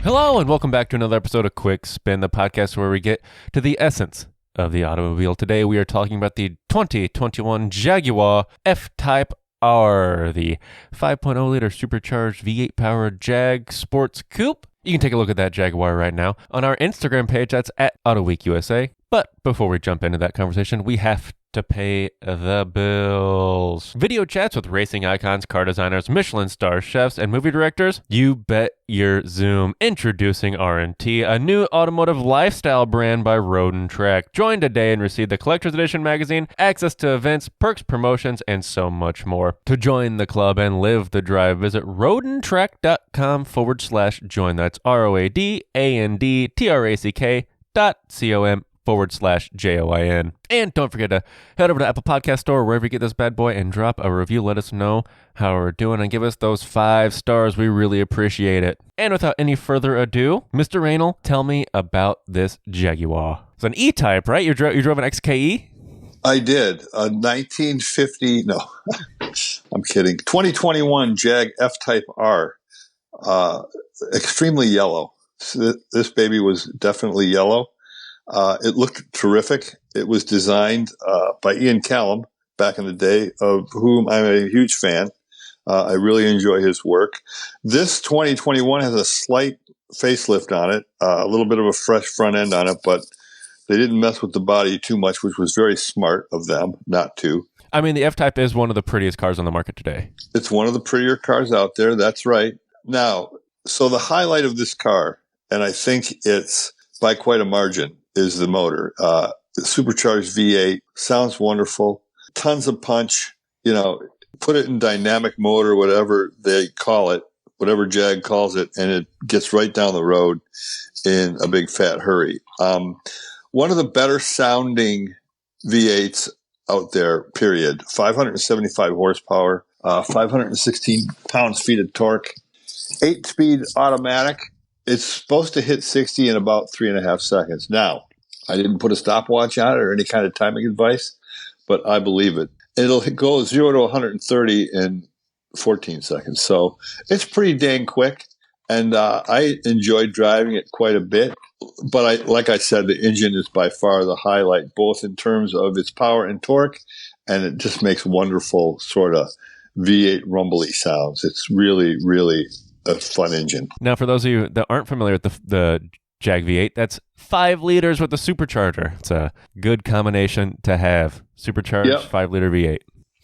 Hello, and welcome back to another episode of Quick Spin, the podcast where we get to the essence of the automobile. Today we are talking about the 2021 Jaguar F-Type R, the 5.0-liter supercharged V8 powered Jag Sports Coupe. You can take a look at that Jaguar right now on our Instagram page. That's at Autoweek USA. But before we jump into that conversation, we have to pay the bills. Video chats with racing icons, car designers, Michelin star chefs, and movie directors. You bet your Zoom. Introducing R&T, a new automotive lifestyle brand by Road & Track. Join today and receive the Collector's Edition magazine, access to events, perks, promotions, and so much more. To join the club and live the drive, visit roadandtrack.com/join. That's ROADANDTRACK.com/JOIN. And don't forget to head over to Apple Podcast Store, wherever you get this bad boy, and drop a review. Let us know how we're doing and give us those 5 stars. We really appreciate it. And without any further adu, Mr. Raynal, tell me about this Jaguar. It's an E-Type, right? You drove an XKE? I did. A 1950, no, I'm kidding. 2021 Jag F-Type R. Extremely yellow. So this baby was definitely yellow. It looked terrific. It was designed by Ian Callum back in the day, of whom I'm a huge fan. I really enjoy his work. This 2021 has a slight facelift on it, a little bit of a fresh front end on it, but they didn't mess with the body too much, which was very smart of them not to. I mean, the F-Type is one of the prettiest cars on the market today. It's one of the prettier cars out there. That's right. Now, so the highlight of this car, and I think it's by quite a margin, is the motor. The supercharged V8 sounds wonderful. Tons of punch. You know, put it in dynamic mode or whatever they call it, whatever Jag calls it, and it gets right down the road in a big fat hurry. One of the better sounding V8s out there, period. 575 horsepower, 516 pounds-feet of torque, 8-speed automatic. It's supposed to hit 60 in about 3.5 seconds. Now, I didn't put a stopwatch on it or any kind of timing advice, but I believe it. It'll go 0 to 130 in 14 seconds. So it's pretty dang quick, and I enjoyed driving it quite a bit. But like I said, the engine is by far the highlight, both in terms of its power and torque, and it just makes wonderful sort of V8 rumbly sounds. It's really, really a fun engine. Now, for those of you that aren't familiar with the Jag V8, that's 5 liters with a supercharger. It's a good combination to have. Supercharged, yep. 5-liter V8.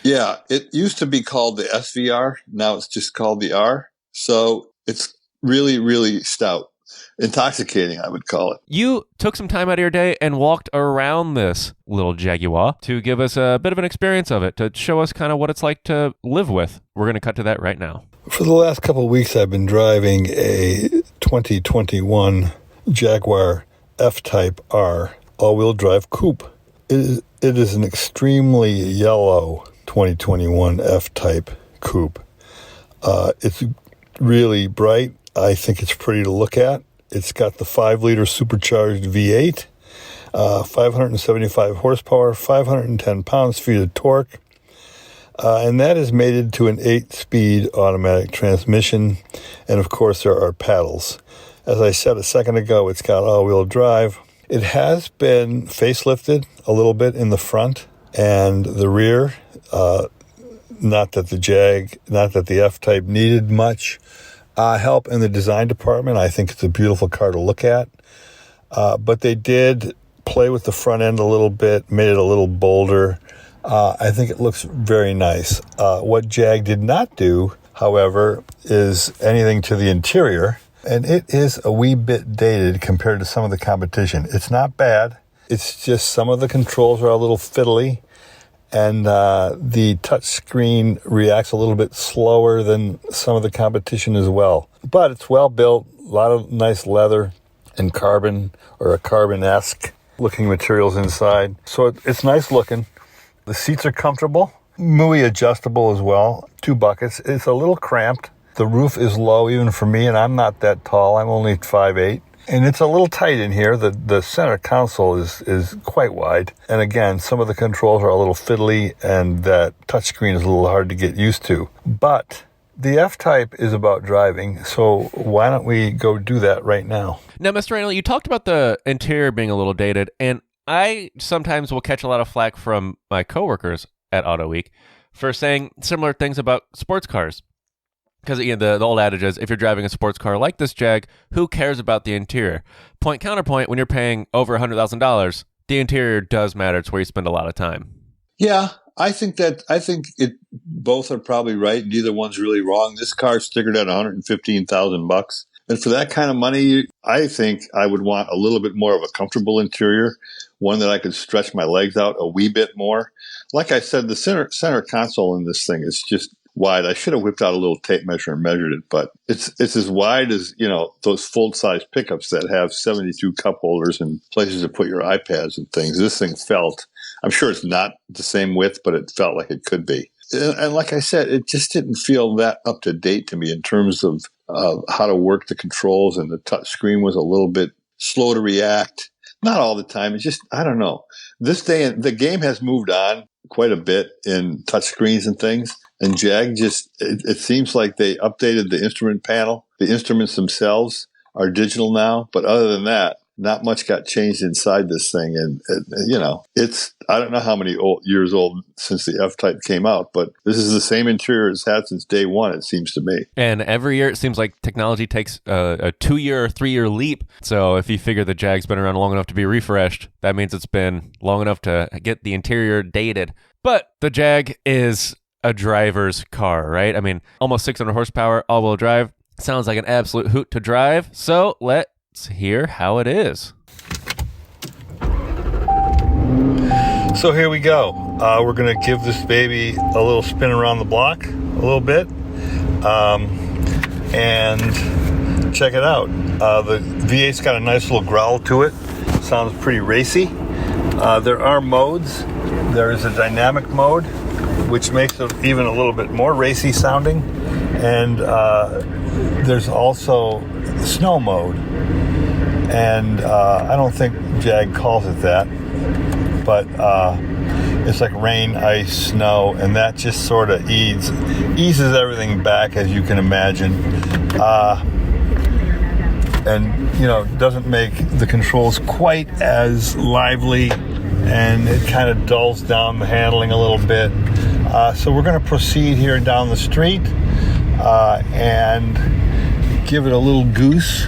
Yeah, it used to be called the SVR. Now it's just called the R. So it's really, really stout. Intoxicating, I would call it. You took some time out of your day and walked around this little Jaguar to give us a bit of an experience of it, to show us kind of what it's like to live with. We're going to cut to that right now. For the last couple of weeks, I've been driving a 2021 Jaguar F-Type R all-wheel drive coupe. It is an extremely yellow 2021 F-Type coupe. It's really bright. I think it's pretty to look at. It's got the 5-liter supercharged V8, 575 horsepower, 510 pounds-feet of torque, and that is mated to an 8-speed automatic transmission, and of course there are paddles. As I said a second ago, it's got all-wheel drive. It has been facelifted a little bit in the front and the rear. Not that the F-Type needed much help in the design department. I think it's a beautiful car to look at. But they did play with the front end a little bit, made it a little bolder. I think it looks very nice. What Jag did not do, however, is anything to the interior. And it is a wee bit dated compared to some of the competition. It's not bad. It's just some of the controls are a little fiddly. And the touch screen reacts a little bit slower than some of the competition as well. But it's well built, a lot of nice leather and carbon, or a carbon-esque looking materials inside. So it's nice looking. The seats are comfortable, MUI adjustable as well, 2 buckets. It's a little cramped. The roof is low even for me, and I'm not that tall. I'm only 5'8". And it's a little tight in here. The center console is quite wide. And again, some of the controls are a little fiddly, and that touchscreen is a little hard to get used to. But The F-Type is about driving, so why don't we go do that right now? Now, Mr. Raynal, you talked about the interior being a little dated, and I sometimes will catch a lot of flack from my coworkers at Autoweek for saying similar things about sports cars. Because the old adage is, if you're driving a sports car like this Jag, who cares about the interior? Point counterpoint, when you're paying over $100,000, the interior does matter. It's where you spend a lot of time. Yeah, I think it both are probably right. Neither one's really wrong. This car's stickered at $115,000, and for that kind of money, I think I would want a little bit more of a comfortable interior, one that I could stretch my legs out a wee bit more. Like I said, the center console in this thing is just wide. I should have whipped out a little tape measure and measured it, but it's as wide as, those full-size pickups that have 72 cup holders and places to put your iPads and things. This thing felt, I'm sure it's not the same width, but it felt like it could be. And like I said, it just didn't feel that up to date to me in terms of how to work the controls, and the touch screen was a little bit slow to react. Not all the time. It's just, I don't know. This day, the game has moved on quite a bit in touch screens and things. And Jag it seems like they updated the instrument panel. The instruments themselves are digital now. But other than that, not much got changed inside this thing. And it's, I don't know how many years old since the F-Type came out, but this is the same interior it's had since day one, it seems to me. And every year, it seems like technology takes a 2-year or 3-year leap. So if you figure the Jag's been around long enough to be refreshed, that means it's been long enough to get the interior dated. But the Jag is a driver's car, right? I mean, almost 600 horsepower, all-wheel drive. Sounds like an absolute hoot to drive. So let's hear how it is. So here we go. We're going to give this baby a little spin around the block, a little bit, and check it out. The V8's got a nice little growl to it. Sounds pretty racy. There are modes. There is a dynamic mode, which makes it even a little bit more racy sounding. And there's also snow mode. And I don't think Jag calls it that, but it's like rain, ice, snow, and that just sort of eases everything back, as you can imagine. And doesn't make the controls quite as lively, and it kind of dulls down the handling a little bit. So we're going to proceed here down the street and give it a little goose.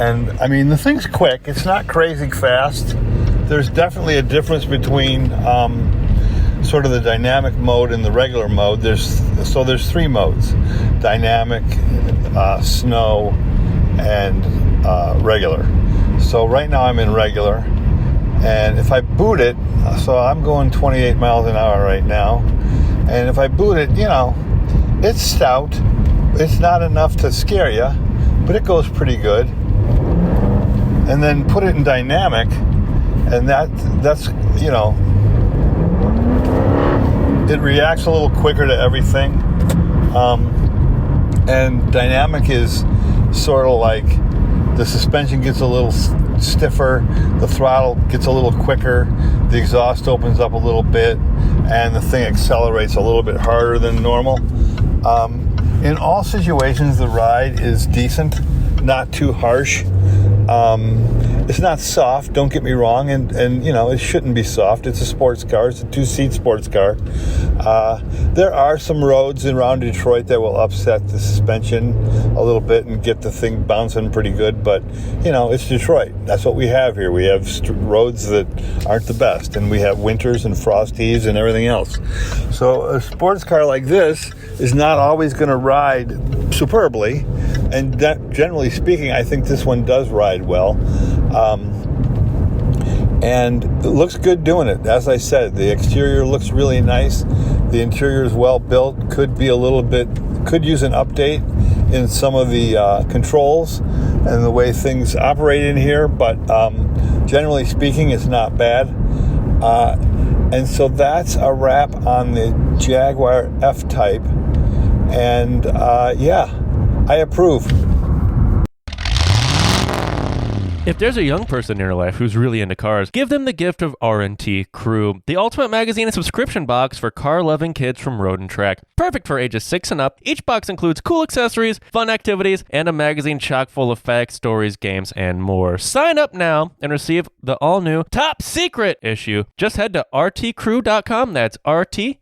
And I mean, the thing's quick. It's not crazy fast. There's definitely a difference between sort of the dynamic mode and the regular mode. There's 3 modes: dynamic, snow, and regular. So right now I'm in regular, and if I boot it, so I'm going 28 miles an hour right now, and if I boot it, it's stout. It's not enough to scare you, but it goes pretty good. And then put it in dynamic, and that's it reacts a little quicker to everything. And dynamic is sort of like the suspension gets a little stiffer, the throttle gets a little quicker, the exhaust opens up a little bit, and the thing accelerates a little bit harder than normal. In all situations, the ride is decent, not too harsh. It's not soft, don't get me wrong, and it shouldn't be soft. It's a sports car. It's a 2-seat sports car. There are some roads around Detroit that will upset the suspension a little bit and get the thing bouncing pretty good, but it's Detroit. That's what we have here. We have roads that aren't the best, and we have winters and frost heaves and everything else. So a sports car like this is not always going to ride superbly, and that, generally speaking, I think this one does ride well. And it looks good doing it. As I said, the exterior looks really nice. The interior is well built. Could use an update in some of the controls and the way things operate in here, but generally speaking, it's not bad. And so that's a wrap on the Jaguar F-Type. And I approve. If there's a young person in your life who's really into cars, give them the gift of R&T Crew, the ultimate magazine and subscription box for car-loving kids from Road and Track. Perfect for ages 6 and up, each box includes cool accessories, fun activities, and a magazine chock full of facts, stories, games, and more. Sign up now and receive the all-new top secret issue. Just head to rtcrew.com. That's rtcrew.com.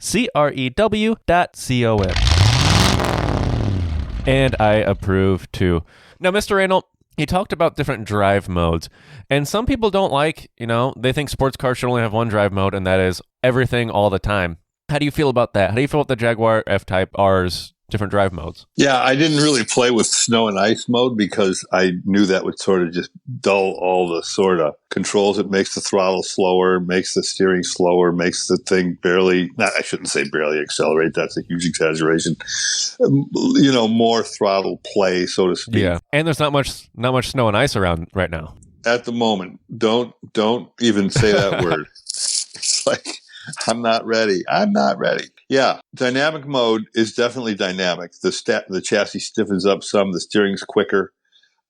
And I approve too. Now, Mr. Raynal, he talked about different drive modes, and some people don't like, they think sports cars should only have one drive mode, and that is everything all the time. How do you feel about that? How do you feel about the Jaguar F-Type R's different drive modes? Yeah, I didn't really play with snow and ice mode because I knew that would sort of just dull all the sort of controls. It makes the throttle slower, makes the steering slower, makes the thing I shouldn't say barely accelerate. That's a huge exaggeration. More throttle play, so to speak. Yeah, and there's not much snow and ice around right now. At the moment, don't even say that word. It's like, I'm not ready. Yeah, dynamic mode is definitely dynamic. The chassis stiffens up some. The steering's quicker.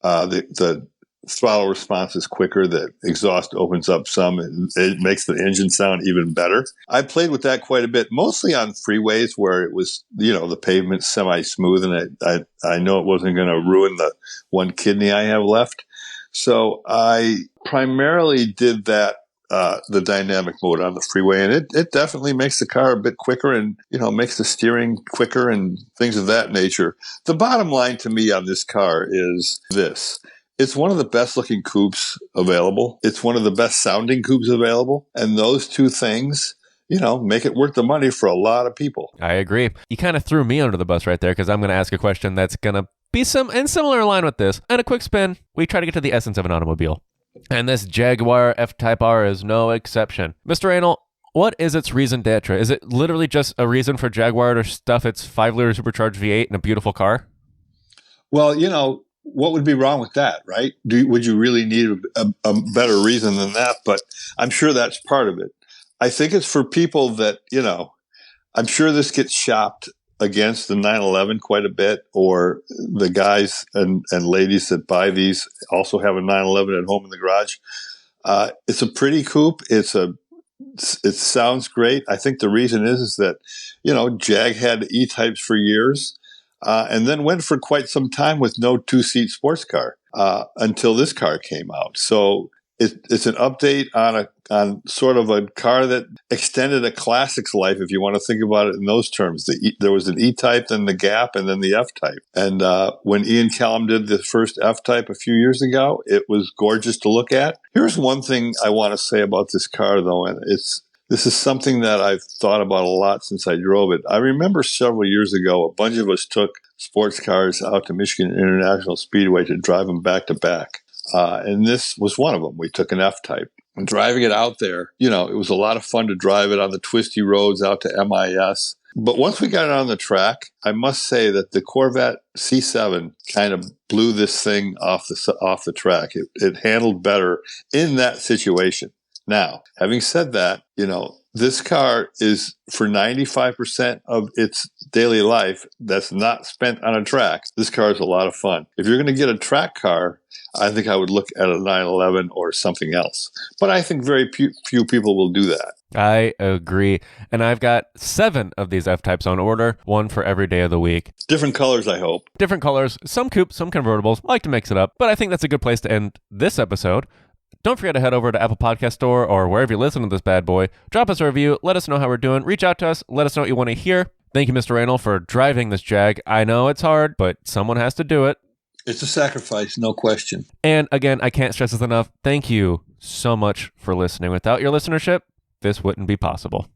The throttle response is quicker. The exhaust opens up some. It makes the engine sound even better. I played with that quite a bit, mostly on freeways where it was, the pavement semi-smooth, and I know it wasn't going to ruin the one kidney I have left. So I primarily did that. The dynamic mode on the freeway, and it definitely makes the car a bit quicker and, makes the steering quicker and things of that nature. The bottom line to me on this car is this. It's one of the best looking coupes available. It's one of the best sounding coupes available. And those two things, make it worth the money for a lot of people. I agree. You kind of threw me under the bus right there because I'm going to ask a question that's going to be in similar line with this. And a quick spin, we try to get to the essence of an automobile. And this Jaguar F-Type R is no exception. Mr. Raynal, what is its raison d'etre? Is it literally just a reason for Jaguar to stuff its 5-liter supercharged V8 in a beautiful car? Well, what would be wrong with that, right? Would you really need a better reason than that? But I'm sure that's part of it. I think it's for people that, I'm sure this gets shopped against the 911 quite a bit, or the guys and ladies that buy these also have a 911 at home in the garage. It's a pretty coupe. It sounds great. I think the reason is that, Jag had E-types for years, and then went for quite some time with no 2-seat sports car, until this car came out. So it's an update on sort of a car that extended a classic's life, if you want to think about it in those terms. There was an E-type, then the Gap, and then the F-type. And when Ian Callum did the first F-type a few years ago, it was gorgeous to look at. Here's one thing I want to say about this car, though, and this is something that I've thought about a lot since I drove it. I remember several years ago, a bunch of us took sports cars out to Michigan International Speedway to drive them back to back. And this was one of them. We took an F-type. And driving it out there, it was a lot of fun to drive it on the twisty roads out to MIS. But once we got it on the track, I must say that the Corvette C7 kind of blew this thing off the track. It handled better in that situation. Now, having said that, this car is for 95% of its daily life that's not spent on a track. This car is a lot of fun. If you're going to get a track car, I think I would look at a 911 or something else. But I think very few people will do that. I agree. And I've got 7 of these F-types on order, one for every day of the week. Different colors, I hope. Different colors, some coupes, some convertibles. I like to mix it up. But I think that's a good place to end this episode. Don't forget to head over to Apple Podcast Store or wherever you listen to this bad boy. Drop us a review. Let us know how we're doing. Reach out to us. Let us know what you want to hear. Thank you, Mr. Raynal, for driving this Jag. I know it's hard, but someone has to do it. It's a sacrifice, no question. And again, I can't stress this enough. Thank you so much for listening. Without your listenership, this wouldn't be possible.